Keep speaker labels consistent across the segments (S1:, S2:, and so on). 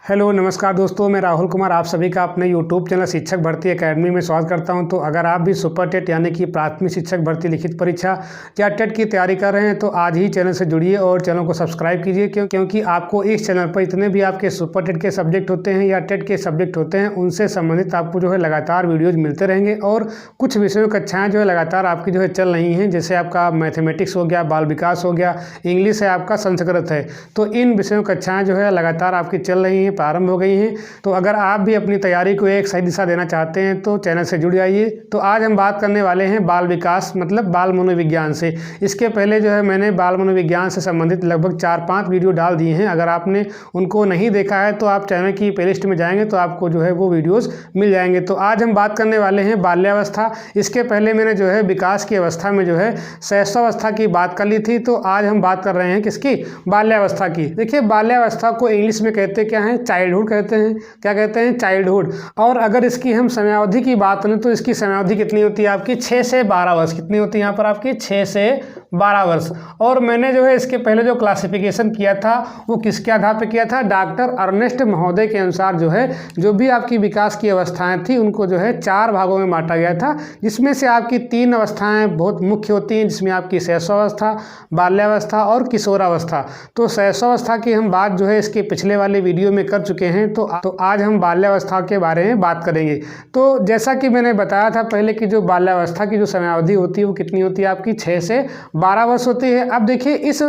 S1: Hello नमस्कार दोस्तों, मैं राहुल कुमार आप सभी का अपने यूट्यूब चैनल शिक्षक भर्ती एकेडमी में स्वागत करता हूं। तो अगर आप भी सुपर टेट यानी कि प्राथमिक शिक्षक भर्ती लिखित परीक्षा या टेट की तैयारी कर रहे हैं तो आज ही चैनल से जुड़िए और चैनल को सब्सक्राइब कीजिए क्योंकि आपको इस चैनल पर इतने भी आपके सुपर टेट के सब्जेक्ट होते हैं या टेट के सब्जेक्ट होते हैं उनसे संबंधित आपको जो है लगातार वीडियोज़ मिलते रहेंगे। और कुछ विषयों कक्षाएँ जो है लगातार आपकी जो है चल रही हैं, जैसे आपका मैथमेटिक्स हो गया, बाल विकास हो गया, इंग्लिश है, आपका संस्कृत है। तो इन विषयों कक्षाएँ जो है लगातार आपकी चल रही हैं, प्रारंभ हो गई हैं। तो अगर आप भी अपनी तैयारी को एक सही दिशा देना चाहते हैं तो चैनल से जुड़ जाइए। तो आज हम बात करने वाले हैं बाल विकास मतलब बाल मनोविज्ञान से। इसके पहले जो है मैंने बाल मनोविज्ञान से संबंधित लगभग 4-5 वीडियो डाल दिए हैं। अगर आपने उनको नहीं देखा है तो आप चैनल की प्लेलिस्ट में जाएंगे तो आपको जो है वो वीडियोज़ मिल जाएंगे। तो आज हम बात करने वाले हैं बाल्यावस्था। इसके पहले मैंने जो है विकास की अवस्था में जो है शैशवावस्था की बात कर ली थी। तो आज हम बात कर रहे हैं किसकी? बाल्यावस्था की। देखिए, बाल्यावस्था को इंग्लिश में कहते क्या हैं? चाइल्डहुड कहते हैं। क्या कहते हैं? चाइल्डहुड। और अगर इसकी हम समयावधि की बात करें तो इसकी समयावधि कितनी होती है आपकी? 6 से 12 वर्ष। कितनी होती है यहाँ पर आपकी? 6 से 12 वर्ष। और मैंने जो है इसके पहले जो क्लासिफिकेशन किया था वो किसके आधार पर किया था? डॉक्टर अर्नेस्ट महोदय के अनुसार जो है जो भी आपकी विकास की अवस्थाएं थी उनको जो है 4 भागों में बांटा गया था, जिसमें से आपकी 3 अवस्थाएं बहुत मुख्य होती हैं, जिसमें आपकी शैशवावस्था, बाल्यावस्था और किशोरावस्था। तो शैशवावस्था की हम बात जो है इसके पिछले वाले वीडियो में कर चुके हैं। तो आज हम बाल्यावस्था के बारे में बात करेंगे। तो जैसा कि मैंने बताया था पहले कि जो बाल्यावस्था की जो समयावधि होती है वो कितनी होती है आपकी? 6 से 12 वर्ष होती है। अब देखिए, इस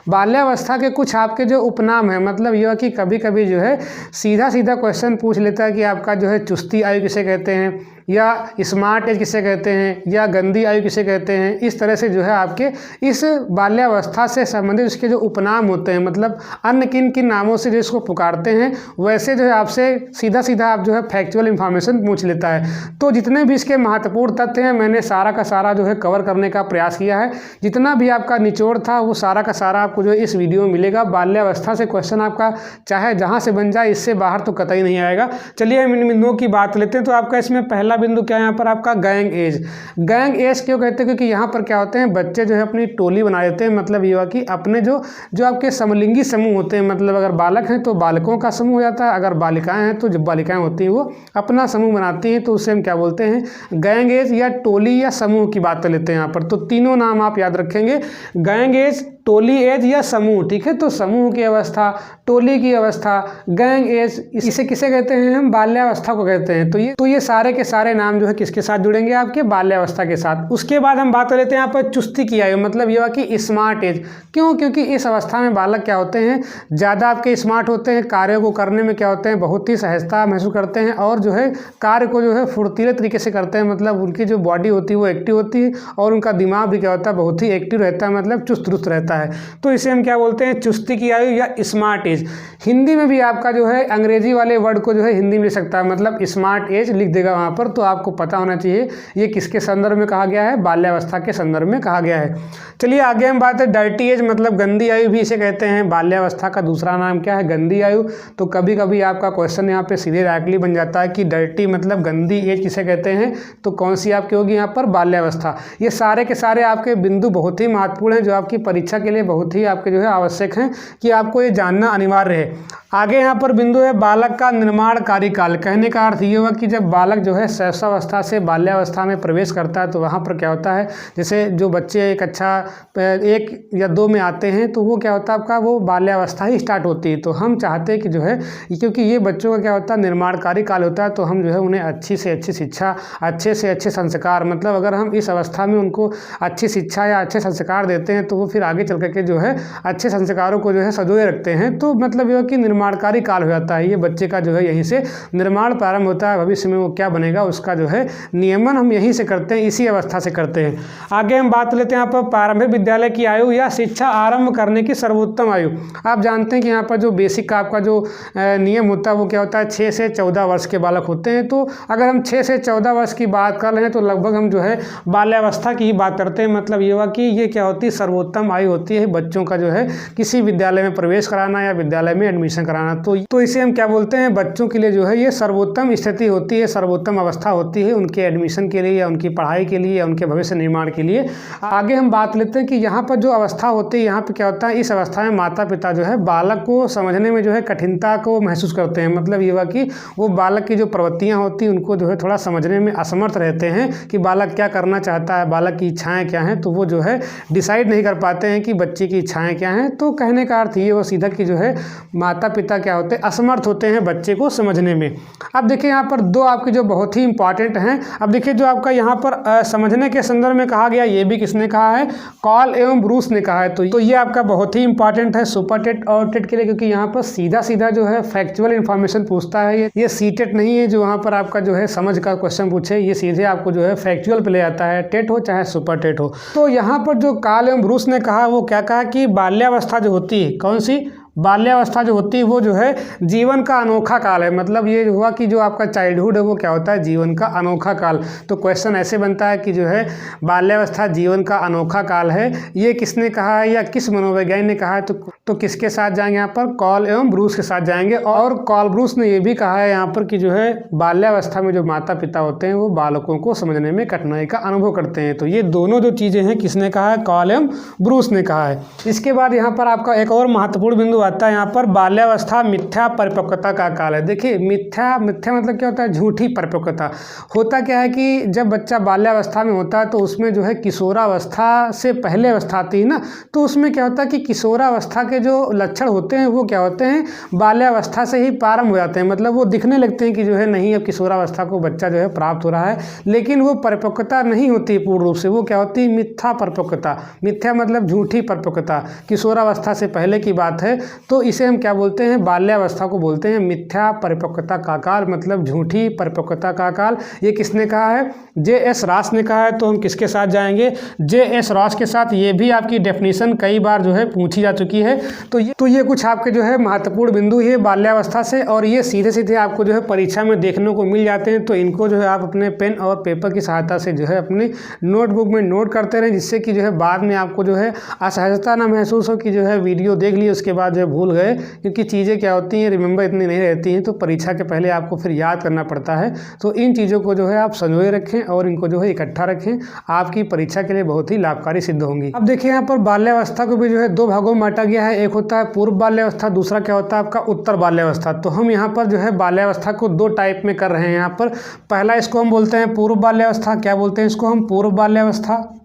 S1: बाल्यावस्था के कुछ आपके जो उपनाम हैं, मतलब यह कि कभी कभी जो है सीधा सीधा क्वेश्चन पूछ लेता है कि आपका जो है चुस्ती आयु किसे कहते हैं, या स्मार्ट एज किसे कहते हैं, या गंदी आयु किसे कहते हैं। इस तरह से जो है आपके इस बाल्यावस्था से संबंधित उसके जो उपनाम होते हैं, मतलब अन्य किन किन नामों से जिसको पुकारते हैं, वैसे जो है आपसे सीधा सीधा आप जो है फैक्चुअल इन्फॉर्मेशन पूछ लेता है। तो जितने भी इसके महत्वपूर्ण तथ्य हैं मैंने सारा का सारा जो है कवर करने का प्रयास किया है। जितना भी आपका निचोड़ था वो सारा का सारा आपको जो है इस वीडियो में मिलेगा। बाल्यावस्था से क्वेश्चन आपका चाहे जहाँ से बन जाए, इससे बाहर तो कतई नहीं आएगा। चलिए हम इन बिंदुओं की बात लेते हैं। तो आपका इसमें पहला बिंदु क्या है यहाँ पर? आपका गैंग एज। गैंग एज क्यों कहते हैं? क्योंकि यहाँ पर क्या होते हैं, बच्चे जो है अपनी टोली बना देते हैं। मतलब ये हुआ कि अपने जो आपके समलिंगी समूह होते हैं, मतलब अगर बालक हैं तो बालकों का समूह हो जाता है, अगर बालिकाएं हैं तो जो बालिकाएं होती हैं वो अपना समूह बनाती हैं। तो उसे हम क्या बोलते हैं? गैंग एज या टोली या समूह की बात कर लेते हैं यहाँ पर। तो तीनों नाम आप याद रखेंगे, गैंग एज, टोली एज या समूह। ठीक है, तो समूह की अवस्था, टोली की अवस्था, गैंग एज, इसे किसे कहते हैं? हम बाल्यावस्था को कहते हैं। तो ये सारे के सारे नाम जो है किसके साथ जुड़ेंगे? आपके बाल्यावस्था के साथ। उसके बाद हम बात कर लेते हैं यहाँ पर चुस्ती की आयु, मतलब ये कि स्मार्ट एज। क्यों? क्योंकि इस अवस्था में बालक क्या होते हैं, ज़्यादा आपके स्मार्ट होते हैं, कार्यों को करने में क्या होते हैं, बहुत ही सहजता महसूस करते हैं और जो है कार्य को जो है फुर्तीले तरीके से करते हैं। मतलब उनकी जो बॉडी होती है वो एक्टिव होती है और उनका दिमाग भी क्या होता है, बहुत ही एक्टिव रहता है, मतलब चुस्त दुरुस्त रहता है। तो इसे हम क्या बोलते हैं? चुस्ती की आयु या स्मार्ट एज। हिंदी में भी आपका जो है अंग्रेजी वाले वर्ड को जो है हिंदी में लिख सकता है, मतलब स्मार्ट एज लिख देगा वहाँ पर। तो आपको पता होना चाहिए ये किसके संदर्भ में कहा गया है? बाल्यावस्था के संदर्भ में कहा गया है। चलिए आगे हम बात है डर्टी एज, मतलब गंदी आयु भी इसे कहते हैं। बाल्यावस्था का दूसरा नाम क्या है? गंदी आयु। तो कभी कभी आपका क्वेश्चन यहाँ पे सीधे डायरेक्टली बन जाता है कि डर्टी मतलब गंदी एज किसे कहते हैं? तो कौन सी आपकी होगी यहाँ पर? बाल्यावस्था। ये सारे के सारे आपके बिंदु बहुत ही महत्वपूर्ण हैं जो आपकी परीक्षा के लिए बहुत ही आपके जो है आवश्यक हैं कि आपको ये जानना अनिवार्य है। आगे यहाँ पर बिंदु है बालक का निर्माण कार्यकाल। कहने का अर्थ ये हुआ कि जब बालक जो है शैशवावस्था से बाल्यावस्था में प्रवेश करता है तो वहाँ पर क्या होता है, जैसे जो बच्चे कक्षा 1 या 2 में आते हैं तो वो क्या होता है आपका, वो बाल्यावस्था ही स्टार्ट होती है। तो हम चाहते हैं कि जो है, क्योंकि ये बच्चों का क्या होता है निर्माण कार्यकाल होता है, तो हम जो है उन्हें अच्छी से अच्छी शिक्षा, अच्छे से अच्छे संस्कार, मतलब अगर हम इस अवस्था में उनको अच्छी शिक्षा या अच्छे संस्कार देते हैं तो वो फिर आगे चल करके जो है अच्छे संस्कारों को जो है सजोए रखते हैं। तो मतलब ये कि निर्माणकारी काल हो जाता है, ये बच्चे का जो है यहीं से निर्माण प्रारंभ होता है। भविष्य में वो क्या बनेगा उसका जो है नियमन हम यहीं से करते हैं, इसी अवस्था से करते हैं। आगे हम बात लेते हैं यहाँ पर प्रारंभिक विद्यालय की आयु या शिक्षा आरंभ करने की सर्वोत्तम आयु। आप जानते हैं कि यहाँ पर जो बेसिक का आपका जो नियम होता है वो क्या होता है, 6 से 14 वर्ष के बालक होते हैं। तो अगर हम 6 से 14 वर्ष की बात कर रहे हैं तो लगभग हम जो है बाल्यावस्था की ही बात करते हैं। मतलब ये हुआ कि ये क्या होती है, सर्वोत्तम आयु होती है बच्चों का जो है किसी विद्यालय में प्रवेश कराना या विद्यालय में एडमिशन कराना। तो इसे हम क्या बोलते हैं, बच्चों के लिए जो है ये सर्वोत्तम स्थिति होती है, सर्वोत्तम अवस्था होती है उनके एडमिशन के लिए या उनकी पढ़ाई के लिए या उनके भविष्य निर्माण के लिए। आगे हम बात लेते हैं कि यहाँ पर जो अवस्था होती है, यहाँ पर क्या होता है, इस अवस्था में माता पिता जो है बालक को समझने में जो है कठिनता को महसूस करते हैं। मतलब ये हुआ कि वो बालक की जो प्रवृत्तियाँ होती हैं उनको जो है थोड़ा समझने में असमर्थ रहते हैं कि बालक क्या करना चाहता है, बालक की इच्छाएँ क्या हैं, तो वो जो है डिसाइड नहीं कर पाते हैं कि बच्चे की इच्छाएँ क्या हैं। तो कहने का अर्थ ये वो सीधा कि जो है माता पिता क्या होते हैं, असमर्थ होते हैं बच्चे को समझने में। अब देखिए यहाँ पर दो आपके जो बहुत ही इंपॉर्टेंट हैं। अब देखिए जो आपका यहाँ पर समझने के संदर्भ में कहा गया, ये भी किसने कहा है, कॉल एवं ब्रूस ने कहा है। तो ये आपका बहुत ही इंपॉर्टेंट है सुपर टेट और टेट के लिए, क्योंकि यहाँ पर सीधा सीधा जो है फैक्चुअल इन्फॉर्मेशन पूछता है। ये सी टेट नहीं है जो वहाँ पर आपका जो है समझ का क्वेश्चन पूछे, ये सीधे आपको जो है फैक्चुअल पे ले आता है, टेट हो चाहे सुपर टेट हो। तो यहाँ पर जो कॉल एवं ब्रूस ने कहा वो क्या कहा कि बाल्यावस्था जो होती है, कौन सी बाल्यावस्था जो होती है वो जो है जीवन का अनोखा काल है। मतलब ये हुआ कि जो आपका चाइल्डहुड है वो क्या होता है, जीवन का अनोखा काल। तो क्वेश्चन ऐसे बनता है कि जो है बाल्यावस्था जीवन का अनोखा काल है, ये किसने कहा है या किस मनोवैज्ञानिक ने कहा है। तो किसके साथ जाएंगे यहाँ पर, कॉल एवं ब्रूस के साथ जाएंगे। और कॉल ब्रूस ने ये भी कहा है यहाँ पर कि जो है बाल्यावस्था में जो माता पिता होते हैं वो बालकों को समझने में कठिनाई का अनुभव करते हैं। तो ये दोनों जो चीज़ें हैं किसने कहा है, कॉल एवं ब्रूस ने कहा है। इसके बाद यहाँ पर आपका एक और महत्वपूर्ण बिंदु आता है यहाँ पर, बाल्यावस्था मिथ्या परिपक्वता का काल है। देखिए मिथ्या मतलब क्या होता है, झूठी परिपक्वता। होता क्या है कि जब बच्चा बाल्यावस्था में होता है तो उसमें जो है किशोरावस्था से पहले अवस्था आती है ना, तो उसमें क्या होता है कि किशोरावस्था के जो लक्षण होते हैं वो क्या होते हैं, बाल्यावस्था से ही प्रारंभ हो जाते हैं। मतलब वो दिखने लगते हैं कि जो है नहीं अब किशोरावस्था को बच्चा जो है प्राप्त हो रहा है, लेकिन वो परिपक्वता नहीं होती पूर्ण रूप से, वो क्या होती है, मिथ्या परिपक्वता। मिथ्या मतलब झूठी परिपक्वता, किशोरावस्था से पहले की बात है। तो इसे हम क्या बोलते हैं, बाल्यावस्था को बोलते हैं मिथ्या परिपक्वता का काल, मतलब झूठी परिपक्वता का काल। ये किसने कहा है, जे.एस. रॉस ने कहा है। तो हम किसके साथ जाएंगे, जे.एस. रॉस के साथ। ये भी आपकी डेफिनेशन कई बार जो है पूछी जा चुकी है। तो ये कुछ आपके जो है महत्वपूर्ण बिंदु है बाल्यावस्था से, और ये सीधे सीधे आपको जो है परीक्षा में देखने को मिल जाते हैं। तो इनको जो है आप अपने पेन और पेपर की सहायता से जो है अपनी नोटबुक में नोट करते रहें, जिससे कि जो है बाद में आपको जो है असहजता ना महसूस हो कि जो है वीडियो देख लिए उसके बाद जो है भूल गए, क्योंकि चीज़ें क्या होती हैं रिमेंबर इतनी नहीं रहती हैं, तो परीक्षा के पहले आपको फिर याद करना पड़ता है। तो इन चीज़ों को जो है आप संजोए रखें और इनको जो है इकट्ठा रखें, आपकी परीक्षा के लिए बहुत ही लाभकारी सिद्ध होंगी। अब देखिए यहाँ पर बाल्यावस्था को भी जो है दो भागों में बांटा गया है, एक होता है पूर्व बाल्यावस्था, दूसरा क्या होता है आपका उत्तर बाल्यावस्था। तो हम यहाँ पर जो है बाल्यावस्था को दो टाइप में कर रहे हैं। यहाँ पर पहला इसको हम बोलते हैं पूर्व बाल्यावस्था। क्या बोलते हैं इसको हम, पूर्व बाल्यावस्था।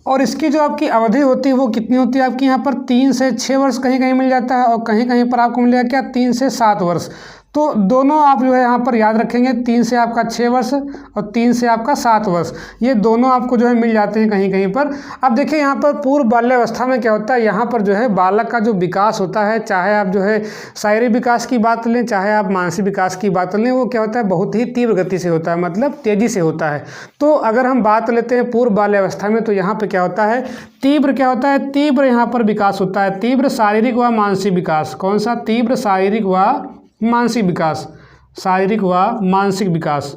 S1: और इसकी जो आपकी अवधि होती है वो कितनी होती है आपकी, यहाँ पर 3 से 6 वर्ष कहीं कहीं मिल जाता है, और कहीं कहीं पर आपको मिलेगा क्या 3 से 7 वर्ष। तो दोनों आप जो है यहाँ पर याद रखेंगे, 3 से आपका 6 वर्ष और 3 से आपका 7 वर्ष, ये दोनों आपको जो है मिल जाते हैं कहीं कहीं पर। अब देखिए यहाँ पर पूर्व बाल्यावस्था में क्या होता है, यहाँ पर जो है बालक का जो विकास होता है, चाहे आप जो है शारीरिक विकास की बात लें चाहे आप मानसिक विकास की बात लें, वो क्या होता है बहुत ही तीव्र गति से होता है, मतलब तेज़ी से होता है। तो अगर हम बात लेते हैं पूर्व बाल्यावस्था में, तो यहाँ पर क्या होता है, तीव्र क्या होता है, तीव्र यहाँ पर विकास होता है, तीव्र शारीरिक व मानसिक विकास। कौन सा, तीव्र शारीरिक व मानसिक विकास, शारीरिक व मानसिक विकास।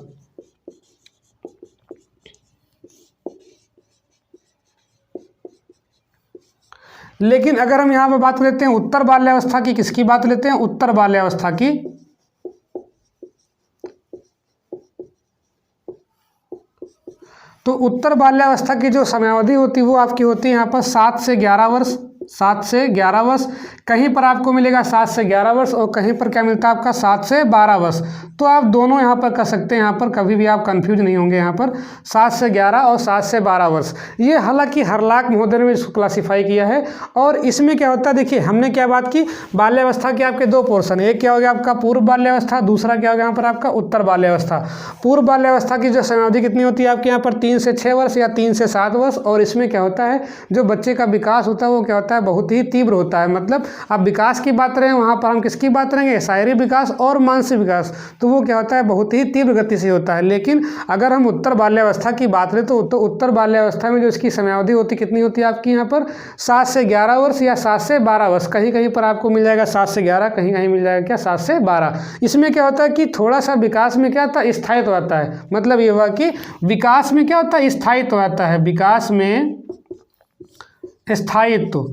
S1: लेकिन अगर हम यहाँ पर बात लेते हैं उत्तर बाल्यावस्था की, किसकी बात लेते हैं, उत्तर बाल्यावस्था की, तो उत्तर बाल्यावस्था की जो समयावधि होती है वो आपकी होती है यहाँ पर 7 से 11 वर्ष, 7 से 11 वर्ष। कहीं पर आपको मिलेगा 7 से 11 वर्ष और कहीं पर क्या मिलता है आपका 7 से 12 वर्ष। तो आप दोनों यहाँ पर कर सकते हैं, यहाँ पर कभी भी आप कंफ्यूज नहीं होंगे। यहाँ पर 7 से 11 और 7 से 12 वर्ष, ये हालांकि हरलाख महोदय ने इसको क्लासीफाई किया है। और इसमें क्या होता है, देखिए हमने क्या बात की, बाल्यावस्था के आपके दो पोर्शन, एक क्या हो गया आपका पूर्व बाल्यावस्था, दूसरा क्या हो गया यहाँ पर आपका उत्तर बाल्यावस्था। पूर्व बाल्यावस्था की जो समयावधि कितनी होती है आपके यहाँ पर 3 से 6 वर्ष या 3 से 7 वर्ष। और इसमें क्या होता है, जो बच्चे का विकास होता है वो क्या होता है होता है, बहुत ही तीव्र होता है। मतलब अब विकास की बात करें वहाँ पर हम किसकी बात करेंगे, शारीरिक विकास और मानसिक विकास, तो वो क्या होता है, बहुत ही तीव्र गति से होता है। लेकिन अगर हम उत्तर बाल्यावस्था की बात करें तो उत्तर बाल्यावस्था में जो इसकी समयावधि होती कितनी होती है आपकी यहाँ पर 7 से 11 वर्ष या 7 से 12 वर्ष, कहीं कहीं पर आपको मिल जाएगा 7 से 11, कहीं कहीं मिल जाएगा क्या 7 से 12। इसमें क्या होता है कि थोड़ा सा विकास में क्या आता है, स्थायित्व आता है। मतलब ये हुआ कि विकास में क्या होता है, स्थायित्व आता है। विकास में स्थायित्व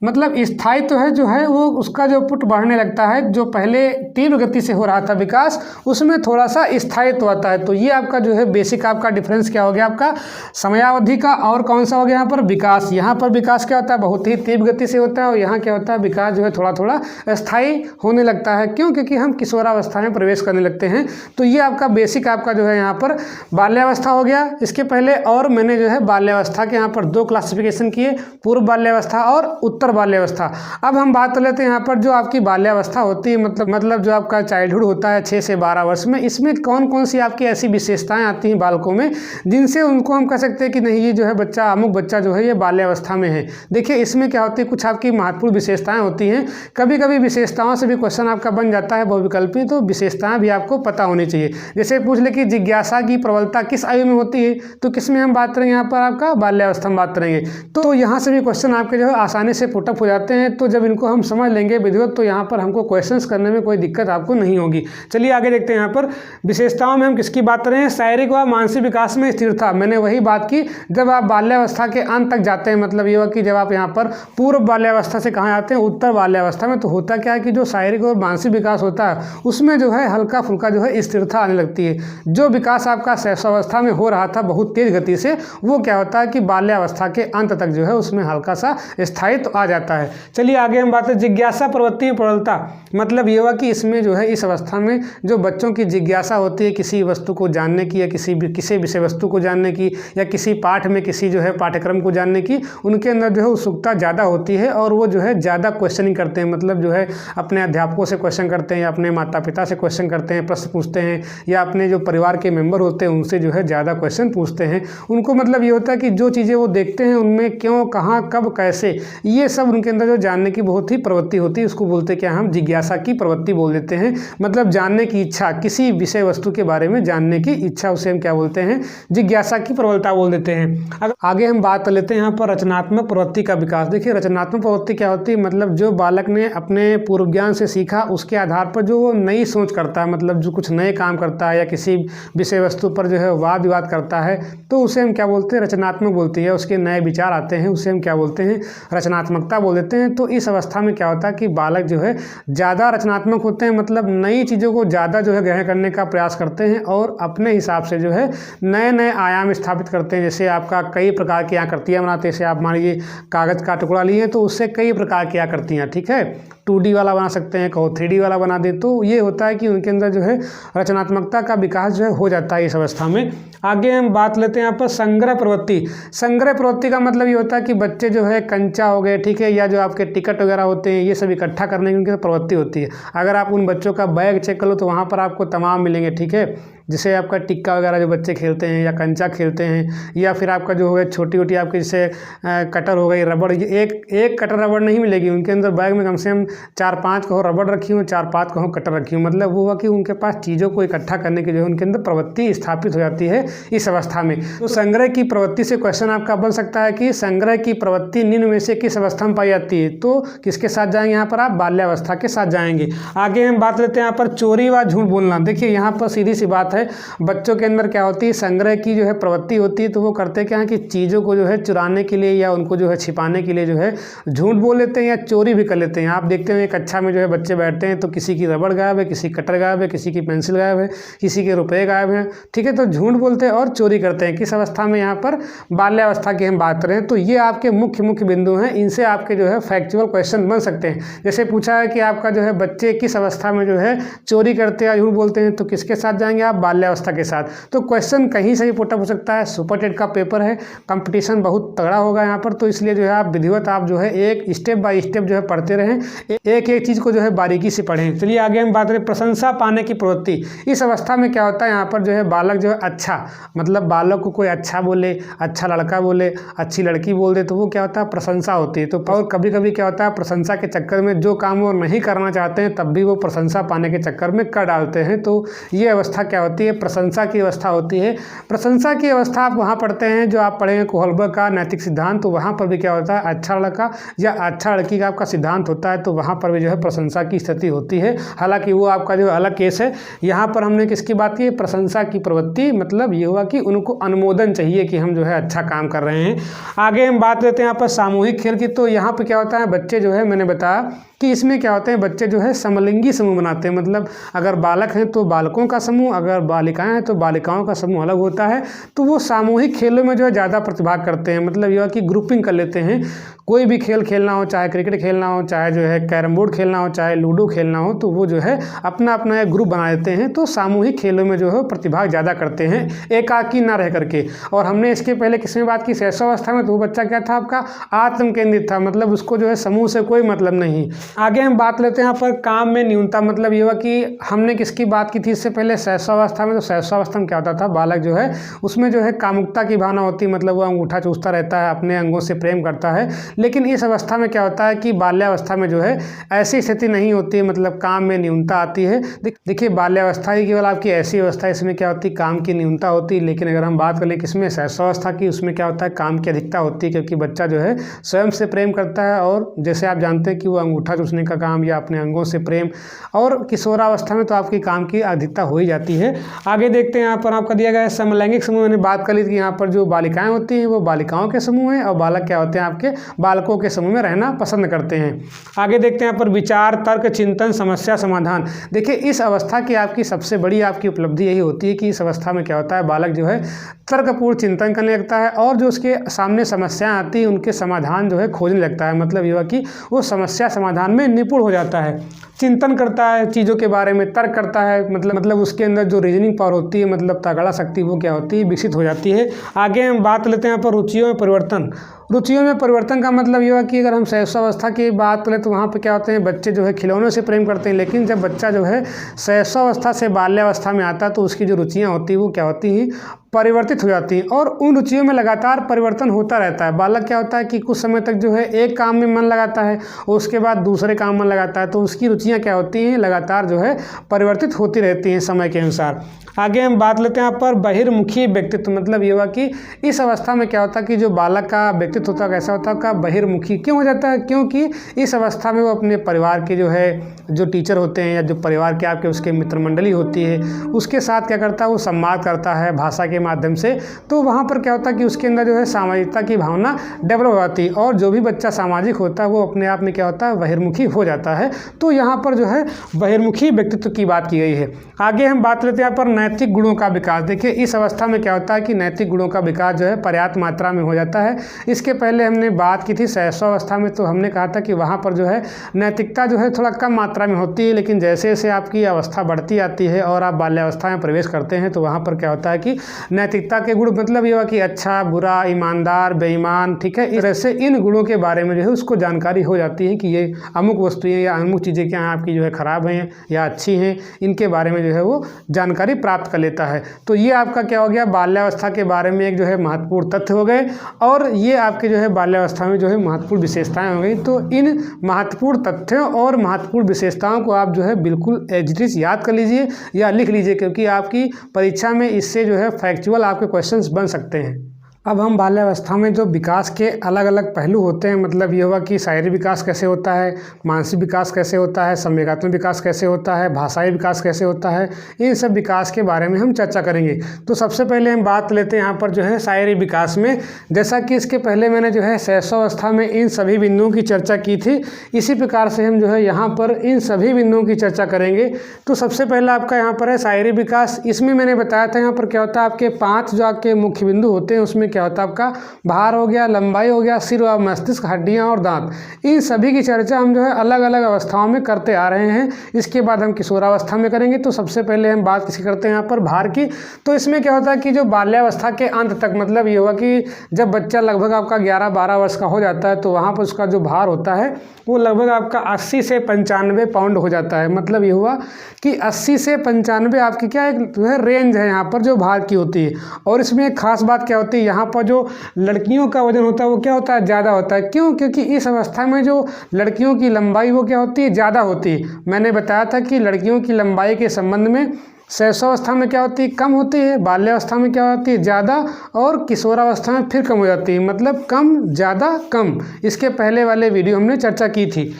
S1: मतलब स्थायित्व है जो है वो उसका जो पुट बढ़ने लगता है, जो पहले तीव्र गति से हो रहा था विकास उसमें थोड़ा सा स्थायित्व आता है। तो ये आपका जो है बेसिक आपका डिफरेंस क्या हो गया आपका समयावधि का, और कौन सा हो गया यहाँ पर विकास। यहाँ पर विकास क्या होता है, बहुत ही तीव्र गति से होता है, और यहाँ क्या होता है विकास जो है थोड़ा थोड़ा स्थायी होने लगता है। क्यों, क्योंकि हम किशोरावस्था में प्रवेश करने लगते हैं। तो ये आपका बेसिक आपका जो है यहाँ पर बाल्यावस्था हो गया। इसके पहले और मैंने जो है बाल्यावस्था के यहाँ पर 2 क्लासिफिकेशन किए, पूर्व बाल्यावस्था और उत्तर बाल्यावस्था। अब हम बात कर लेते हैं यहाँ पर जो आपकी बाल्यावस्था होती है, मतलब जो आपका चाइल्डहुड होता है 6 से 12 वर्ष में, इसमें कौन कौन सी आपकी ऐसी विशेषताएं आती हैं बालकों में जिनसे उनको हम कह सकते हैं कि नहीं ये जो है बच्चा अमुक बच्चा जो है ये बाल्यावस्था में है। देखिए इसमें क्या होती है, कुछ आपकी महत्वपूर्ण विशेषताएं होती हैं। कभी कभी विशेषताओं से भी क्वेश्चन आपका बन जाता है बहुविकल्पी, तो विशेषताएं भी आपको पता होनी चाहिए। जैसे पूछ ले कि जिज्ञासा की प्रबलता किस आयु में होती है, तो किस में हम बात करेंगे, यहाँ पर आपका बाल्यावस्था में बात करेंगे। तो यहाँ से भी क्वेश्चन आपके जो है आसानी से पुटअप हो जाते हैं। तो जब इनको हम समझ लेंगे विधिवत तो यहाँ पर हमको क्वेश्चंस करने में कोई दिक्कत आपको नहीं होगी। चलिए आगे देखते हैं। यहाँ पर विशेषताओं में हम किसकी बात करें, शारीरिक व मानसिक विकास में स्थिरता। मैंने वही बात की, जब आप बाल्यावस्था के अंत तक जाते हैं, मतलब ये हुआ कि जब आप यहाँ पर पूर्व बाल्यावस्था से कहाँ आते हैं, उत्तर बाल्यावस्था में, तो होता क्या है कि जो शारीरिक और मानसिक विकास होता है उसमें जो है हल्का फुल्का जो है स्थिरता आने लगती है। जो विकास आपका शैशवावस्था में हो रहा था बहुत तेज गति से, वो क्या होता है कि बाल्यावस्था के अंत तक जो है उसमें हल्का सा स्थायित्व आ जाता है। चलिए आगे हम बात करें जिज्ञासा प्रवृत्ति में प्रबलता। मतलब ये हुआ कि इसमें जो है इस अवस्था में जो बच्चों की जिज्ञासा होती है किसी वस्तु को जानने की, या किसी विषय वस्तु को जानने की, या किसी पाठ में किसी जो है पाठ्यक्रम को जानने की, उनके अंदर जो है उत्सुकता ज़्यादा होती है और वो जो है ज़्यादा क्वेश्चनिंग करते हैं। मतलब जो है अपने अध्यापकों से क्वेश्चन करते हैं, या अपने माता पिता से क्वेश्चन करते हैं, प्रश्न पूछते हैं, या अपने जो परिवार के मेंबर होते हैं उनसे जो है ज़्यादा क्वेश्चन पूछते हैं। उनको मतलब ये होता है कि जो चीज़ें वो देखते हैं उनमें क्यों, कहाँ, कब, कैसे, ये सब उनके अंदर जो जानने की बहुत ही प्रवृत्ति होती है। उसको बोलते क्या, हम जिज्ञासा की प्रवृत्ति बोल देते हैं। मतलब जानने की इच्छा, किसी विषय वस्तु के बारे में जानने की इच्छा, उसे हम क्या बोलते हैं, जिज्ञासा की प्रबलता बोल देते हैं। अगर आगे हम बात कर लेते हैं यहाँ पर रचनात्मक प्रवृत्ति का विकास। देखिए रचनात्मक प्रवृत्ति क्या होती है, मतलब जो बालक ने अपने पूर्व ज्ञान से सीखा उसके आधार पर जो वो नई सोच करता है, मतलब जो कुछ नए काम करता है या किसी विषय वस्तु पर जो है वाद विवाद करता है, तो उसे हम क्या बोलते हैं, रचनात्मक बोलते हैं। उसके नए विचार आते हैं, उसे हम क्या बोलते हैं, रचनात्मकता बोल देते हैं। तो इस अवस्था में क्या होता है कि बालक जो है ज़्यादा रचनात्मक होते हैं, मतलब नई चीज़ों को ज़्यादा जो है ग्रहण करने का प्रयास करते हैं और अपने हिसाब से जो है नए नए आयाम स्थापित करते हैं। जैसे आपका कई प्रकार की आकृतियाँ बनाते हैं। जैसे आप मान लीजिए कागज़ का टुकड़ा लिए तो उससे कई प्रकार की आकृतियाँ, ठीक है, 2D वाला बना सकते हैं, कहो 3D वाला बना दे। तो ये होता है कि उनके अंदर जो है रचनात्मकता का विकास जो है हो जाता है इस अवस्था में। आगे हम बात लेते हैं यहाँ पर संग्रह प्रवृत्ति। संग्रह प्रवृत्ति का मतलब ये होता है कि बच्चे जो है कंचा हो गए, ठीक है, या जो आपके टिकट वगैरह होते हैं ये सब इकट्ठा करने की उनकी प्रवृत्ति होती है। अगर आप उन बच्चों का बैग चेक कर लो तो वहाँ पर आपको तमाम मिलेंगे, ठीक है, जैसे आपका टिक्का वगैरह जो बच्चे खेलते हैं या कंचा खेलते हैं, या फिर आपका जो है छोटी छोटी आपकी जैसे कटर हो गई, रबड़, ये एक कटर रबड़ नहीं मिलेगी उनके अंदर। बैग में कम से कम 4-5 कहो रबड़ रखी हूँ, 4-5 कहो कटर रखी हूँ। मतलब वो हुआ कि उनके पास चीज़ों को इकट्ठा करने की जो है उनके अंदर प्रवृत्ति स्थापित हो जाती है इस अवस्था में। तो संग्रह की प्रवृत्ति से क्वेश्चन आपका बन सकता है कि संग्रह की प्रवृत्ति निम्न में से किस अवस्था में पाई जाती है। तो किसके साथ जाएंगे यहाँ पर, आप बाल्यावस्था के साथ जाएंगे। आगे हम बात लेते हैं यहाँ पर चोरी व झूठ बोलना। देखिए यहाँ पर सीधी सी बात है, बच्चों के अंदर क्या होती है, संग्रह की जो है प्रवृत्ति होती है। तो वो करते क्या है कि चीज़ों को जो है चुराने के लिए या उनको जो है छिपाने के लिए जो है झूठ बोल लेते हैं या चोरी भी कर लेते हैं। आप देखते हैं कक्षा में जो है बच्चे बैठते हैं तो किसी की रबड़ गायब है, किसी कटर गायब है, किसी की पेंसिल गायब है, किसी के रुपए गायब हैं, ठीक है। तो झूठ बोलते हैं और चोरी करते हैं। किस अवस्था में, यहाँ पर बाल्यावस्था की हम बात करें। तो ये आपके मुख्य बिंदु हैं, इनसे आपके जो है फैक्चुअल क्वेश्चन बन सकते हैं। जैसे पूछा है कि आपका जो है बच्चे किस अवस्था में जो है चोरी करते हैं, झूठ बोलते हैं, तो किसके साथ जाएंगे आप, बाल्यावस्था के साथ। तो क्वेश्चन कहीं से भी पुटअप हो सकता है, सुपर टेट का पेपर है, कंपटीशन बहुत तगड़ा होगा यहाँ पर, तो इसलिए जो है आप विधिवत आप जो है एक स्टेप बाय स्टेप जो है पढ़ते रहें, एक एक चीज़ को जो है बारीकी से पढ़ें। चलिए आगे हम बात करें प्रशंसा पाने की प्रवृत्ति। इस अवस्था में क्या होता है, यहाँ पर जो है बालक जो है अच्छा, मतलब बालक को कोई अच्छा बोले, अच्छा लड़का बोले, अच्छी लड़की बोल दे, तो वो क्या होता है, प्रशंसा होती है। तो और कभी कभी क्या होता है, प्रशंसा के चक्कर में जो काम वो नहीं करना चाहते हैं तब भी वो प्रशंसा पाने के चक्कर में कर डालते हैं। तो ये अवस्था क्या होती है, प्रशंसा की अवस्था होती है। प्रशंसा की अवस्था आप वहाँ पढ़ते हैं जो आप पढ़ेंगे कोहलबर्ग का नैतिक सिद्धांत, तो वहाँ पर भी क्या होता है, अच्छा लड़का या अच्छा लड़की का आपका सिद्धांत होता है, तो वहाँ पर भी जो है प्रशंसा की स्थिति होती है। हालांकि वो आपका जो अलग केस है। यहाँ पर हमने किसकी बात की, प्रशंसा की प्रवृत्ति, मतलब ये हुआ कि उनको अनुमोदन चाहिए कि हम जो है अच्छा काम कर रहे हैं। आगे हम बात लेते हैं यहाँ पर सामूहिक खेल की। तो यहाँ पर क्या होता है, बच्चे जो है, मैंने बताया कि इसमें क्या होते हैं, बच्चे जो है समलिंगी समूह बनाते हैं, मतलब अगर बालक हैं तो बालकों का समूह, अगर बालिकाएं हैं तो बालिकाओं का समूह अलग होता है। तो वो सामूहिक खेलों में जो है ज़्यादा प्रतिभाग करते हैं, मतलब यह कि ग्रुपिंग कर लेते हैं। कोई भी खेल खेलना हो, चाहे क्रिकेट खेलना हो, चाहे जो है कैरम बोर्ड खेलना हो, चाहे लूडो खेलना हो, तो वो जो है अपना अपना एक ग्रुप बना लेते हैं। तो सामूहिक खेलों में जो है प्रतिभाग ज़्यादा करते हैं, एकाकी ना रह करके। और हमने इसके पहले किसमें बात की, शैशवावस्था में, तो वो बच्चा क्या था आपका, आत्म केंद्रित था, मतलब उसको जो है समूह से कोई मतलब नहीं। आगे हम बात लेते हैं यहाँ पर काम में न्यूनता, मतलब ये हुआ कि हमने किसकी बात की थी इससे पहले, शैशवावस्था में। तो शैशवावस्था में क्या होता था, बालक जो है उसमें जो है कामुकता की भावना होती है, मतलब वो अंगूठा चूसता रहता है, अपने अंगों से प्रेम करता है। लेकिन इस अवस्था में क्या होता है कि बाल्यावस्था में जो है ऐसी स्थिति नहीं होती है, मतलब काम में न्यूनता आती है। देखिए बाल्यावस्था ही केवल आपकी ऐसी अवस्था है, इसमें क्या होती है, काम की न्यूनता होती है। लेकिन अगर हम बात करें किसमें, शैशवावस्था की, उसमें क्या होता है, काम की अधिकता होती है, क्योंकि बच्चा जो है स्वयं से प्रेम करता है, और जैसे आप जानते हैं कि वो अंगूठा चूसने का काम या अपने अंगों से प्रेम। और किशोरावस्था में तो आपकी काम की अधिकता हो ही जाती है। आगे देखते हैं, यहाँ पर आपका दिया गया है समलैंगिक समूह। मैंने बात कर ली थी, यहाँ पर जो बालिकाएं होती हैं वो बालिकाओं के समूह हैं, और बालक क्या होते हैं, आपके बालकों के समूह में रहना पसंद करते हैं। आगे देखते हैं यहाँ पर विचार, तर्क, चिंतन, समस्या समाधान। देखिए इस अवस्था की आपकी सबसे बड़ी आपकी उपलब्धि यही होती है कि इस अवस्था में क्या होता है, बालक जो है तर्कपूर्ण चिंतन करने लगता है, और जो उसके सामने समस्याएं आती हैं उनके समाधान जो है खोजने लगता है। मतलब ये हुआ कि वो समस्या समाधान में निपुण हो जाता है, चिंतन करता है चीज़ों के बारे में, तर्क करता है, मतलब उसके अंदर जो रीजनिंग पावर होती है, मतलब तगड़ा शक्ति, वो क्या होती है, विकसित हो जाती है। आगे हम बात लेते हैं यहाँ पर रुचियों में परिवर्तन। रुचियों में परिवर्तन का मतलब ये हुआ कि अगर हम शैशवावस्था की बात करें तो वहाँ पे क्या होते हैं, बच्चे जो है खिलौनों से प्रेम करते हैं। लेकिन जब बच्चा जो है शैशवावस्था से बाल्यावस्था में आता है तो उसकी जो रुचियाँ होती हैं वो क्या होती हैं, परिवर्तित हो जाती हैं, और उन रुचियों में लगातार परिवर्तन होता रहता है। बालक क्या होता है कि कुछ समय तक जो है एक काम में मन लगाता है और उसके बाद दूसरे काम में मन लगाता है, तो उसकी रुचियाँ क्या होती हैं, लगातार जो है परिवर्तित होती रहती हैं समय के अनुसार। आगे हम बात लेते हैं यहाँ पर बहिर्मुखी व्यक्तित्व। मतलब ये हुआ कि इस अवस्था में क्या होता है कि जो बालक का व्यक्तित्व होता है कैसा होता है, का बहिर्मुखी क्यों हो जाता है, क्योंकि इस अवस्था में वो अपने परिवार के जो है जो टीचर होते हैं या जो परिवार के आपके उसके मित्र मंडली होती है उसके साथ क्या करता है, वो संवाद करता है भाषा के माध्यम से। तो वहाँ पर क्या होता है कि उसके अंदर जो है सामाजिकता की भावना डेवलप हो जाती है, और जो भी बच्चा सामाजिक होता है वो अपने आप में क्या होता है, बहिर्मुखी हो जाता है। तो यहाँ पर जो है बहिर्मुखी व्यक्तित्व की बात की गई है। आगे हम बात लेते हैं यहाँ पर नैतिक गुणों का विकास। देखिए इस अवस्था में क्या होता है कि नैतिक गुणों का विकास जो है पर्याप्त मात्रा में हो जाता है। इसके पहले हमने बात की थी शैशवावस्था में, तो हमने कहा था कि वहाँ पर जो है नैतिकता जो है थोड़ा कम मात्रा में होती है, लेकिन जैसे जैसे आपकी अवस्था बढ़ती आती है और आप बाल्यावस्था में प्रवेश करते हैं तो वहाँ पर क्या होता है कि नैतिकता के गुण, मतलब ये हुआ कि अच्छा, बुरा, ईमानदार, बेईमान, ठीक है, इस तरह से इन गुणों के बारे में जो है उसको जानकारी हो जाती है कि ये अमुक वस्तुएं या अमुक चीज़ें क्या हैं आपकी जो है ख़राब हैं या अच्छी हैं, इनके बारे में जो है वो जानकारी प्राप्त कर लेता है। तो ये आपका क्या हो गया, बाल्यावस्था के बारे में एक जो है महत्वपूर्ण तथ्य हो गए, और ये आपके जो है बाल्यावस्था में जो है महत्वपूर्ण विशेषताएं हो गई। तो इन महत्वपूर्ण तथ्यों और महत्वपूर्ण विशेषताओं को आप जो है बिल्कुल एज इट इज याद कर लीजिए या लिख लीजिए, क्योंकि आपकी परीक्षा में इससे जो है फैक्चुअल आपके क्वेश्चंस बन सकते हैं। अब हम बाल्यावस्था में जो विकास के अलग अलग पहलू होते हैं, मतलब ये हुआ कि शारीरिक विकास कैसे होता है, मानसिक विकास कैसे होता है, संवेगात्मक विकास कैसे होता है, भाषाई विकास कैसे होता है, इन सब विकास के बारे में हम चर्चा करेंगे। तो सबसे पहले हम बात लेते हैं यहाँ पर जो है शारीरिक विकास में। जैसा कि इसके पहले मैंने जो है शैशवावस्था में इन सभी बिंदुओं की चर्चा की थी, इसी प्रकार से हम जो है यहाँ पर इन सभी बिंदुओं की चर्चा करेंगे। तो सबसे पहला आपका यहाँ पर है शारीरिक विकास। इसमें मैंने बताया था यहाँ पर क्या होता है, आपके 5 जो आपके मुख्य बिंदु होते हैं उसमें क्या होता है आपका भार हो गया, लंबाई हो गया, सिर व मस्तिष्क, हड्डियाँ और दांत, इन सभी की चर्चा हम जो है अलग अलग अवस्थाओं में करते आ रहे हैं। इसके बाद हम किशोरावस्था में करेंगे। तो सबसे पहले हम बात किसी करते हैं यहाँ पर भार की। तो इसमें क्या होता है कि जो बाल्यावस्था के अंत तक, मतलब ये होगा कि जब बच्चा लगभग आपका 11-12 वर्ष का हो जाता है तो वहाँ पर उसका जो भार होता है वो लगभग आपका 80 से 95 पाउंड हो जाता है। मतलब ये हुआ कि 80 से 95 आपकी क्या एक जो है रेंज है यहाँ पर जो भार की होती है। और इसमें एक खास बात क्या होती है, यहाँ पर जो लड़कियों का वजन होता है वो क्या होता है, ज़्यादा होता है। क्यों? क्योंकि इस अवस्था में जो लड़कियों की लंबाई वो क्या होती है, ज़्यादा होती है। मैंने बताया था कि लड़कियों की लंबाई के संबंध में शैशवावस्था में क्या होती है, कम होती है, बाल्यावस्था में क्या होती है, ज़्यादा, और किशोरावस्था में फिर कम हो जाती है। मतलब कम, ज़्यादा, कम। इसके पहले वाले वीडियो हमने चर्चा की थी।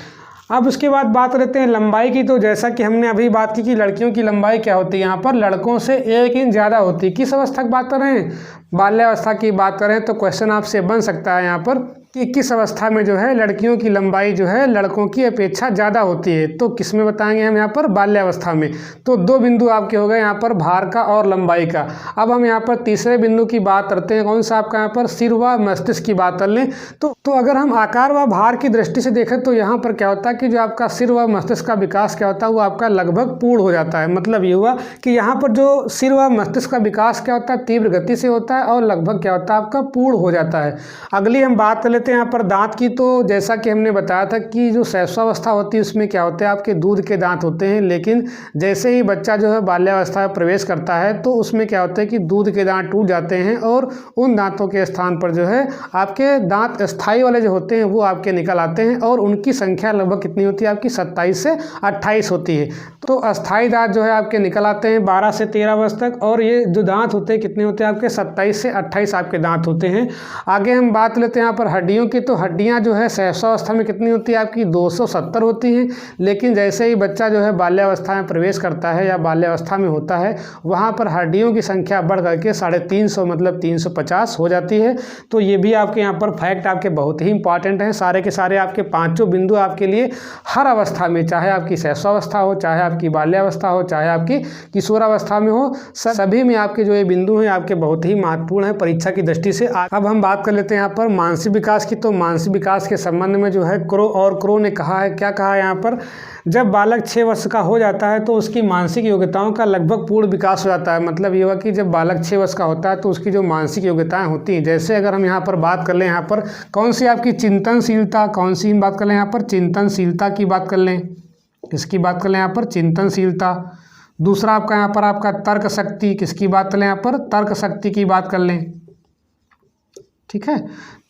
S1: अब उसके बाद बात करते हैं लंबाई की। तो जैसा कि हमने अभी बात की कि लड़कियों की लंबाई क्या होती है, यहाँ पर लड़कों से 1 इंच ज़्यादा होती है। किस अवस्था की बात कर रहे हैं, बाल्यावस्था की बात करें तो क्वेश्चन आपसे बन सकता है यहाँ पर कि किस अवस्था में जो है लड़कियों की लंबाई जो है लड़कों की अपेक्षा ज़्यादा होती है। तो किस में बताएंगे हम यहाँ पर, बाल्यावस्था में। तो 2 बिंदु आपके हो गए यहाँ पर, भार का और लंबाई का। अब हम यहाँ पर तीसरे बिंदु की बात करते हैं। कौन सा आपका यहाँ पर, सिर व मस्तिष्क की बात कर लें। तो अगर हम आकार व भार की दृष्टि से देखें तो यहाँ पर क्या होता है कि जो आपका सिर व मस्तिष्क का विकास क्या होता है वो आपका लगभग पूर्ण हो जाता है। मतलब ये हुआ कि यहाँ पर जो सिर व मस्तिष्क का विकास क्या होता है, तीव्र गति से होता है और लगभग क्या होता है आपका पूर्ण हो जाता है। अगली हम बात कर लेते हैं यहाँ पर दांत की। तो जैसा कि हमने बताया था कि जो शैशवावस्था होती है उसमें क्या होते हैं आपके दूध के दांत होते हैं। लेकिन जैसे ही बच्चा जो है बाल्यावस्था में प्रवेश करता है तो उसमें क्या होता है कि दूध के दांत टूट जाते हैं और उन दांतों के स्थान पर जो है आपके दांत स्थायी वाले जो होते हैं वो आपके निकल आते हैं। और उनकी संख्या लगभग कितनी होती है आपकी, 27 से 28 होती है। तो अस्थायी दांत जो है आपके निकल आते हैं 12 से 13 वर्ष तक। और ये जो दांत होते हैं कितने होते हैं आपके, 27 से 28 आपके दांत होते हैं। आगे हम बात लेते हैं यहाँ पर हड्डियों की। तो हड्डियाँ जो है शैशवावस्था में कितनी होती है आपकी, 270 होती हैं। लेकिन जैसे ही बच्चा जो है बाल्यावस्था में प्रवेश करता है या बाल्यावस्था में होता है वहाँ पर हड्डियों की संख्या बढ़ करके 350 मतलब 350 हो जाती है। तो ये भी आपके यहाँ पर फैक्ट आपके बहुत ही इंपॉर्टेंट हैं। सारे के सारे आपके पाँचों बिंदु आपके लिए हर अवस्था में, चाहे आपकी शैशवावस्था हो, चाहे आपकी बाल्यावस्था हो, चाहे आपकी किशोरावस्था में हो, सभी में आपके जो ये बिंदु हैं आपके बहुत ही महत्वपूर्ण है परीक्षा की दृष्टि से। अब हम बात कर लेते हैं यहाँ पर मानसिक विकास की। तो मानसिक विकास के संबंध में जो है क्रो ने कहा है, क्या कहा है यहाँ पर, जब बालक 6 वर्ष का हो जाता है तो उसकी मानसिक योग्यताओं का लगभग पूर्ण विकास हो जाता है। मतलब ये हुआ कि जब बालक 6 वर्ष का होता है तो उसकी जो मानसिक योग्यताएं होती हैं, जैसे अगर हम यहाँ पर बात कर लें, यहाँ पर कौन सी आपकी चिंतनशीलता, कौन सी बात कर लें यहाँ पर, चिंतनशीलता की बात कर लें, इसकी बात कर लें यहाँ पर चिंतनशीलता। दूसरा आपका यहाँ पर आपका तर्क शक्ति, किसकी बात कर लें यहाँ पर, तर्क शक्ति की बात कर लें। ठीक है,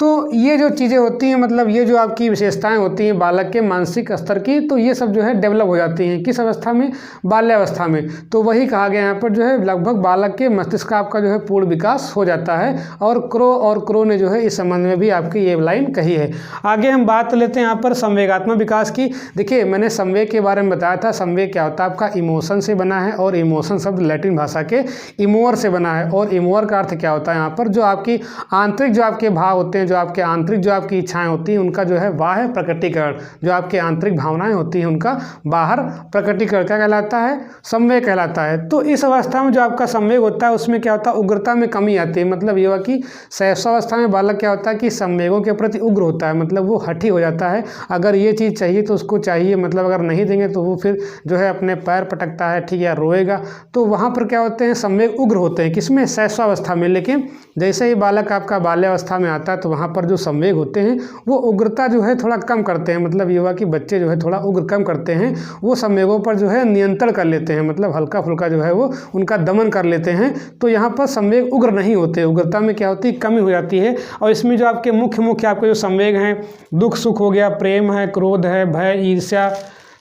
S1: तो ये जो चीज़ें होती हैं, मतलब ये जो आपकी विशेषताएं होती हैं बालक के मानसिक स्तर की, तो ये सब जो है डेवलप हो जाती हैं किस अवस्था में, बाल्यावस्था में। तो वही कहा गया यहाँ पर जो है लगभग बालक के मस्तिष्क का आपका जो है पूर्ण विकास हो जाता है। और क्रो ने जो है इस संबंध में भी आपकी ये लाइन कही है। आगे हम बात लेते हैं यहाँ पर संवेगात्मक विकास की। देखिए मैंने संवेग के बारे में बताया था। संवेग क्या होता है आपका, इमोशन से बना है, और इमोशन शब्द लैटिन भाषा के इमोर से बना है। और इमोर का अर्थ क्या होता है यहाँ पर, जो आपकी आंतरिक जो आपके भाव होते हैं, जो आपके आंतरिक जो आपकी इच्छाएं होती हैं उनका जो है बाह्य प्रकटीकरण, जो आपके आंतरिक भावनाएं होती हैं उनका बाहर प्रकटीकरण क्या कहलाता है, संवेग कहलाता है। तो इस अवस्था में जो आपका संवेग होता है उसमें क्या होता है, उग्रता में कमी आती है। मतलब ये हुआ कि शैशवावस्था में बालक क्या होता है कि संवेगों के प्रति उग्र होता है, मतलब वो हठी हो जाता है। अगर ये चीज़ चाहिए तो उसको चाहिए, मतलब अगर नहीं देंगे तो वो फिर जो है अपने पैर पटकता है, ठीक है, रोएगा। तो वहाँ पर क्या होते हैं, संवेग उग्र होते हैं, किसमें, शैशवावस्था में। लेकिन जैसे ही बालक आपका बाल्यावस्था में आता है तो वहाँ पर जो संवेग होते हैं वो उग्रता जो है थोड़ा कम करते हैं। मतलब ये हुआ कि बच्चे जो है थोड़ा उग्र कम करते हैं, वो संवेगों पर जो है नियंत्रण कर लेते हैं, मतलब हल्का फुल्का जो है वो उनका दमन कर लेते हैं। तो यहाँ पर संवेग उग्र नहीं होते, उग्रता में क्या होती है, कमी हो जाती है। और इसमें जो आपके मुख्य आपके जो संवेग हैं, दुख सुख हो गया, प्रेम है, क्रोध है, भय, ईर्ष्या,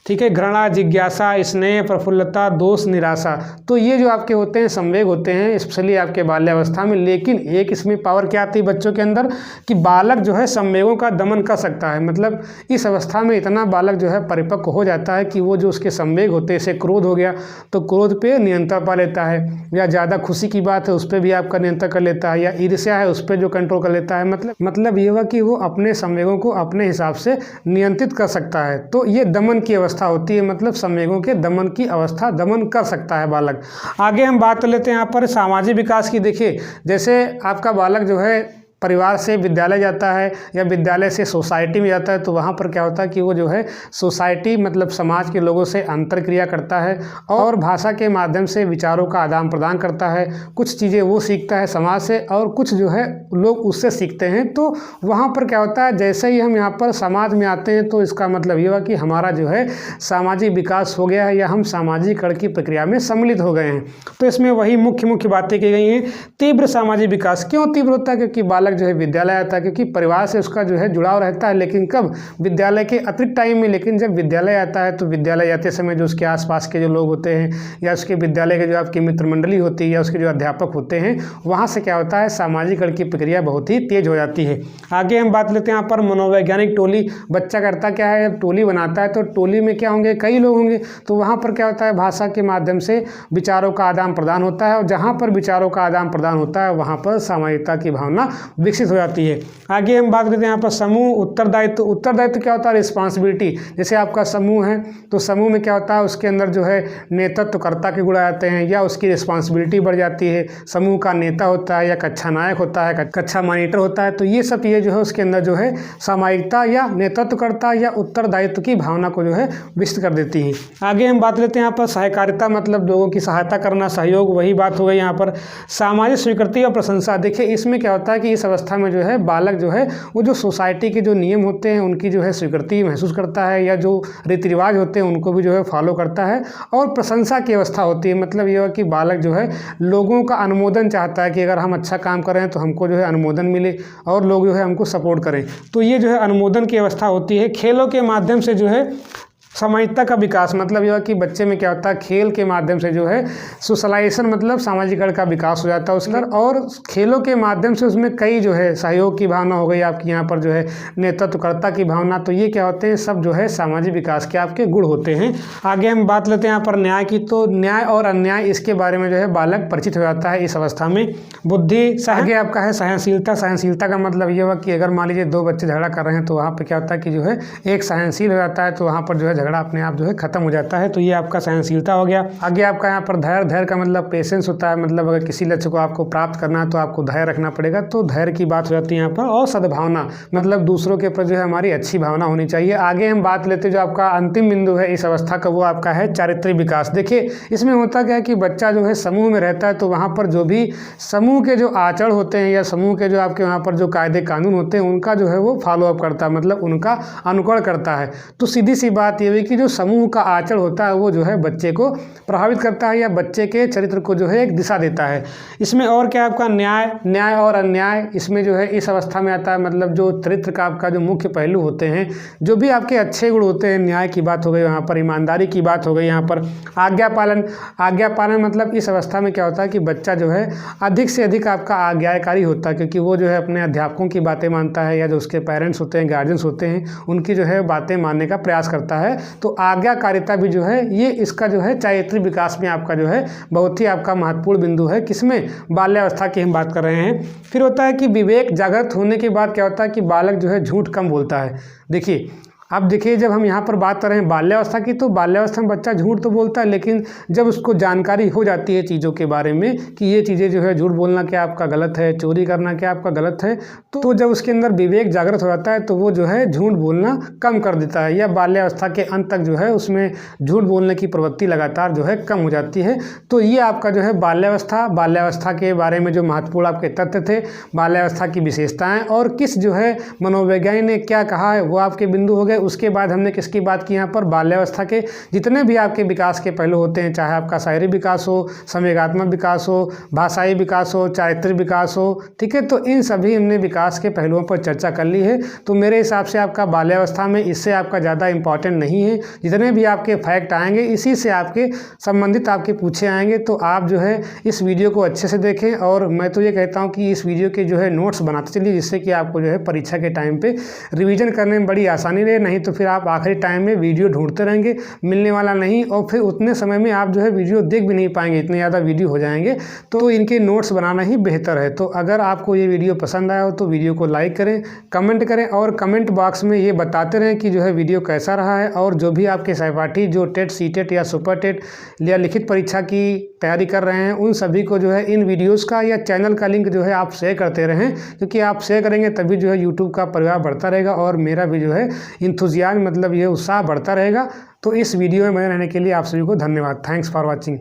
S1: ठीक है, घृणा, जिज्ञासा, स्नेह, प्रफुल्लता, दोष, निराशा। तो ये जो आपके होते हैं संवेग होते हैं स्पेशली आपके बाल्यावस्था में। लेकिन एक इसमें पावर क्या आती है बच्चों के अंदर कि बालक जो है संवेगों का दमन कर सकता है। मतलब इस अवस्था में इतना बालक जो है परिपक्व हो जाता है कि वो जो उसके संवेग होते हैं, जैसे क्रोध हो गया तो क्रोध पे नियंत्रण पा लेता है, या ज़्यादा खुशी की बात है उस पर भी आपका नियंत्रण कर लेता है, या ईर्ष्या है उस पर जो कंट्रोल कर लेता है। मतलब ये हुआ कि वो अपने संवेगों को अपने हिसाब से नियंत्रित कर सकता है। तो ये दमन की अवस्था अवस्था होती है, मतलब संवेगों के दमन की अवस्था दमन कर सकता है बालक। आगे हम बात कर लेते हैं यहाँ पर सामाजिक विकास की। देखिए जैसे आपका बालक जो है परिवार से विद्यालय जाता है या विद्यालय से सोसाइटी में जाता है, तो वहाँ पर क्या होता है कि वो जो है सोसाइटी मतलब समाज के लोगों से अंतर क्रिया करता है और भाषा के माध्यम से विचारों का आदान प्रदान करता है। कुछ चीज़ें वो सीखता है समाज से और कुछ जो है लोग उससे सीखते हैं। तो वहाँ पर क्या होता है, जैसे ही हम यहाँ पर समाज में आते हैं तो इसका मतलब ये हुआ कि हमारा जो है सामाजिक विकास हो गया है या हम सामाजिकरण की प्रक्रिया में सम्मिलित हो गए हैं। तो इसमें वही मुख्य बातें की गई हैं। तीव्र सामाजिक विकास क्यों तीव्र होता है? क्योंकि बालक जो है विद्यालय आता है, क्योंकि परिवार से उसका जो है जुड़ाव रहता है, लेकिन कब? विद्यालय के अतिरिक्त टाइम में। लेकिन जब विद्यालय आता है तो विद्यालय जाते समय जो उसके आसपास के जो लोग होते हैं या उसके विद्यालय के जो आपकी मित्र मंडली होती है या उसके जो अध्यापक होते हैं, वहाँ से क्या होता है सामाजिकरण की प्रक्रिया बहुत ही तेज हो जाती है। आगे हम बात लेते हैं यहाँ पर मनोवैज्ञानिक टोली। बच्चा करता क्या है, जब टोली बनाता है तो टोली में क्या होंगे, कई लोग होंगे, तो वहाँ पर क्या होता है भाषा के माध्यम से विचारों का आदान प्रदान होता है और जहाँ पर विचारों का आदान प्रदान होता है वहाँ पर सामाजिकता की भावना विकसित हो जाती है। आगे हम बात करते हैं यहाँ पर समूह उत्तरदायित्व। उत्तरदायित्व क्या होता है, रिस्पॉन्सिबिलिटी। जैसे आपका समूह है तो समूह में क्या होता है, उसके अंदर जो है नेतृत्वकर्ता के गुण आ जाते हैं या उसकी रिस्पॉन्सिबिलिटी बढ़ जाती है। समूह का नेता होता है या कक्षा नायक होता है, कक्षा मॉनिटर होता है। तो ये सब चीज़ें जो है उसके अंदर जो है सामाजिकता या नेतृत्वकर्ता या उत्तरदायित्व की भावना को जो है विकसित कर देती है। आगे हम बात लेते हैं यहाँ पर सहकारिता, मतलब लोगों की सहायता करना, सहयोग, वही बात हो गई यहाँ पर। सामाजिक स्वीकृति और प्रशंसा। देखिए इसमें क्या होता है कि इस अवस्था में जो है बालक जो है वो जो सोसाइटी के जो नियम होते हैं उनकी जो है स्वीकृति महसूस करता है या जो रीति रिवाज होते हैं उनको भी जो है फॉलो करता है और प्रशंसा की अवस्था होती है। मतलब ये है कि बालक जो है लोगों का अनुमोदन चाहता है कि अगर हम अच्छा काम कर रहे हैं तो हमको जो है अनुमोदन मिले और लोग जो है हमको सपोर्ट करें। तो ये जो है अनुमोदन की अवस्था होती है। खेलों के माध्यम से जो है सामाजिकता का विकास, मतलब यह कि बच्चे में क्या होता है खेल के माध्यम से जो है सोशलाइजेशन मतलब सामाजिकरण का विकास हो जाता है उसका, और खेलों के माध्यम से उसमें कई जो है सहयोग की भावना हो गई आपकी, यहाँ पर जो है नेतृत्वकर्ता की भावना। तो ये क्या होते हैं, सब जो है सामाजिक विकास के आपके गुण होते हैं। आगे हम बात लेते हैं यहाँ पर न्याय की। तो न्याय और अन्याय इसके बारे में जो है बालक परिचित हो जाता है इस अवस्था में। बुद्धि। आगे आपका है सहनशीलता। सहनशीलता का मतलब ये हुआ कि अगर मान लीजिए दो बच्चे झगड़ा कर रहे हैं तो वहाँ पर क्या होता है कि जो है एक सहनशील हो जाता है, तो वहाँ पर जो है झगड़ा अपने आप जो है खत्म हो जाता है। तो ये आपका सहनशीलता हो गया। आगे आपका यहाँ पर धैर्य। धैर्य का मतलब पेशेंस होता है, मतलब अगर किसी लक्ष्य को आपको प्राप्त करना है तो आपको धैर्य रखना पड़ेगा, तो धैर्य की बात हो जाती है यहाँ पर। और सद्भावना, मतलब दूसरों के प्रति जो है हमारी अच्छी भावना होनी चाहिए। आगे हम बात लेते हैं जो आपका अंतिम बिंदु है इस अवस्था का, वो आपका है चारित्रिक विकास। देखिए इसमें होता क्या है कि बच्चा जो है समूह में रहता है तो वहाँ पर जो भी समूह के जो आचरण होते हैं या समूह के जो आपके वहाँ पर जो कायदे कानून होते हैं उनका जो है वो फॉलोअप करता है, मतलब उनका अनुकरण करता है। तो सीधी सी बात ये हुई कि जो समूह का आचरण होता है वो जो है बच्चे को प्रभावित करता है या बच्चे के चरित्र को जो है एक दिशा देता है। इसमें और क्या आपका न्याय। न्याय और अन्याय इसमें जो है इस अवस्था में आता है, मतलब जो चरित्र का आपका जो मुख्य पहलू होते हैं, जो भी आपके अच्छे गुण होते हैं, न्याय की बात हो गई यहाँ पर, ईमानदारी की बात हो गई यहाँ पर। आज्ञा पालन। आज्ञा पालन मतलब इस अवस्था में क्या होता है कि बच्चा जो है अधिक से अधिक आपका आज्ञाकारी होता है, क्योंकि वो जो है अपने अध्यापकों की बातें मानता है या जो उसके पेरेंट्स होते हैं, गार्जियंस होते हैं, उनकी जो है बातें मानने का प्रयास करता है। तो आज्ञाकारिता भी जो है ये इसका जो है चारित्रिक विकास में आपका जो है बहुत ही आपका महत्वपूर्ण बिंदु है। किसमें? बाल्यावस्था की हम बात कर रहे हैं। फिर होता है कि विवेक। जागृत होने के बाद क्या होता है कि बालक जो है झूठ कम बोलता है। देखिए अब देखिए जब हम यहाँ पर बात कर रहे हैं बाल्यावस्था की, तो बाल्यावस्था में बच्चा झूठ तो बोलता है, लेकिन जब उसको जानकारी हो जाती है चीज़ों के बारे में कि ये चीज़ें जो है झूठ बोलना क्या आपका गलत है, चोरी करना क्या आपका गलत है, तो जब उसके अंदर विवेक जागृत हो जाता है तो वो जो है झूठ बोलना कम कर देता है, या बाल्यावस्था के अंत तक जो है उसमें झूठ बोलने की प्रवृत्ति लगातार जो है कम हो जाती है। तो ये आपका जो है बाल्यावस्था के बारे में जो महत्वपूर्ण आपके तथ्य थे, बाल्यावस्था की विशेषताएँ और किस जो है मनोवैज्ञानिक ने क्या कहा है वो आपके बिंदु हो गए। उसके बाद हमने किसकी बात की यहाँ पर? बाल्यावस्था के जितने भी आपके विकास के पहलू होते हैं, चाहे आपका शारीरिक विकास हो, संवेगात्मक विकास हो, भाषाई विकास हो, चारित्रिक विकास हो, ठीक है। तो इन सभी हमने विकास के पहलुओं पर चर्चा कर ली है। तो मेरे हिसाब से आपका बाल्यावस्था में इससे आपका ज़्यादा इंपॉर्टेंट नहीं है। जितने भी आपके फैक्ट आएंगे इसी से आपके संबंधित आपके पूछे आएंगे। तो आप जो है इस वीडियो को अच्छे से देखें, और मैं तो ये कहता हूँ कि इस वीडियो के जो है नोट्स बनाते चलिए, जिससे कि आपको जो है परीक्षा के टाइम पे रिवीजन करने में बड़ी आसानी रहे। नहीं तो फिर आप आखिरी टाइम में वीडियो ढूंढते रहेंगे, मिलने वाला नहीं, और फिर उतने समय में आप जो है वीडियो देख भी नहीं पाएंगे, इतने ज़्यादा वीडियो हो जाएंगे। तो इनके नोट्स बनाना ही बेहतर है। तो अगर आपको ये वीडियो पसंद आया हो तो वीडियो को लाइक करें, कमेंट करें और कमेंट बॉक्स में ये बताते रहें कि जो है वीडियो कैसा रहा है। और जो भी आपके सहपाठी जो टेट, सीटेट या सुपर टेट या लिखित परीक्षा की तैयारी कर रहे हैं, उन सभी को जो है इन वीडियोस का या चैनल का लिंक जो है आप शेयर करते रहें, क्योंकि आप शेयर करेंगे तभी जो है यूट्यूब का परिवार बढ़ता रहेगा और मेरा भी जो है इंथुजियाज्म मतलब ये उत्साह बढ़ता रहेगा। तो इस वीडियो में बने रहने के लिए आप सभी को धन्यवाद। Thanks for watching.